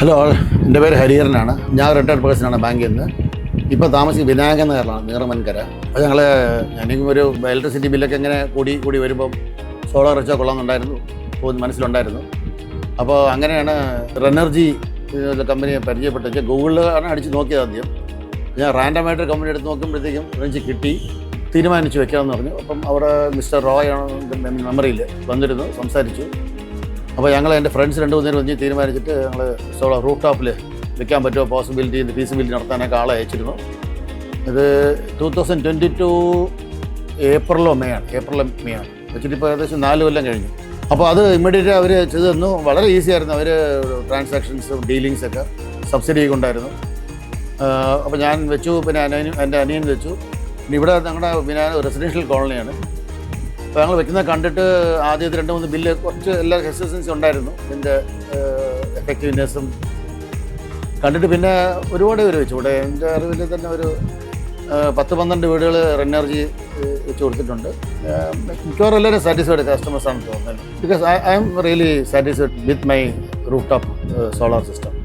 Hello, എൻ്റെ പേര് ഹരിഹരനാണ്. ഞാൻ റിട്ടയർഡ് പേഴ്സണാണ് ബാങ്കിൽ നിന്ന്. ഇപ്പോൾ താമസിക്കുന്ന വിനായകൻ നഗറിലാണ്, നീറമൻകര. അപ്പോൾ ഞാനെങ്കിലും ഒരു ഇലക്ട്രിസിറ്റി ബില്ലൊക്കെ ഇങ്ങനെ കൂടി വരുമ്പം സോളാർ വെച്ചാൽ കൊള്ളാമെന്നുണ്ടായിരുന്നു, മനസ്സിലുണ്ടായിരുന്നു. അപ്പോൾ അങ്ങനെയാണ് റെനർജി കമ്പനിയെ പരിചയപ്പെട്ടത്. ഗൂഗിളിലാണ് അടിച്ച് നോക്കിയത് ആദ്യം. ഞാൻ റാൻഡമായിട്ട് കമ്പനി എടുത്ത് നോക്കുമ്പോഴത്തേക്കും റെനർജി കിട്ടി, തീരുമാനിച്ചു വെക്കാമെന്ന് പറഞ്ഞു. അപ്പം അവിടെ മിസ്റ്റർ റോയ് ആണ് മെമ്മറിയിൽ വന്നിരുന്നു, സംസാരിച്ചു. അപ്പോൾ എൻ്റെ ഫ്രണ്ട്സ് 2-3 പേര് വന്ന് തീരുമാനിച്ചിട്ട് ഞങ്ങൾ സോളാർ റൂഫ് ടോപ്പിൽ വെക്കാൻ പറ്റുമോ, ഫീസിബിലിറ്റി നടത്താനൊക്കെ ആളെ അയച്ചിരുന്നു. ഇത് 2022 ഏപ്രിലോ മേ ആണ് വെച്ചിട്ട് ഇപ്പോൾ ഏകദേശം 4 കൊല്ലം കഴിഞ്ഞു. അപ്പോൾ അത് ഇമ്മീഡിയറ്റ് അവർ ചെയ്തു തന്നു. വളരെ ഈസി ആയിരുന്നു. അവർ ട്രാൻസാക്ഷൻസും ഡീലിങ്സൊക്കെ സബ്സിഡി കൊണ്ടായിരുന്നു. അപ്പോൾ ഞാൻ വെച്ചു, പിന്നെ എൻ്റെ അനിയൻ വെച്ചു. പിന്നെ ഇവിടെ ഞങ്ങളുടെ റെസിഡൻഷ്യൽ കോളനിയാണ്. അപ്പോൾ ഞങ്ങൾ വെക്കുന്നത് കണ്ടിട്ട് ആദ്യത്തെ 2-3 ബില്ല് കുറച്ച് എല്ലാ ഹെസിസ്റ്റൻസും ഉണ്ടായിരുന്നു. ഇതിൻ്റെ എഫക്റ്റീവ്നെസ്സും കണ്ടിട്ട് പിന്നെ ഒരുപാട് പേര് വെച്ചു. ഇവിടെ എൻ്റെ അറിവിൽ തന്നെ ഒരു 10-12 വീടുകൾ റെനർജി വെച്ച് കൊടുത്തിട്ടുണ്ട്. മിക്കവാറും എല്ലാവരും സാറ്റിസ്ഫൈഡ് കസ്റ്റമേഴ്സാണ് തോന്നുന്നത്. Because I am really satisfied with my rooftop solar system.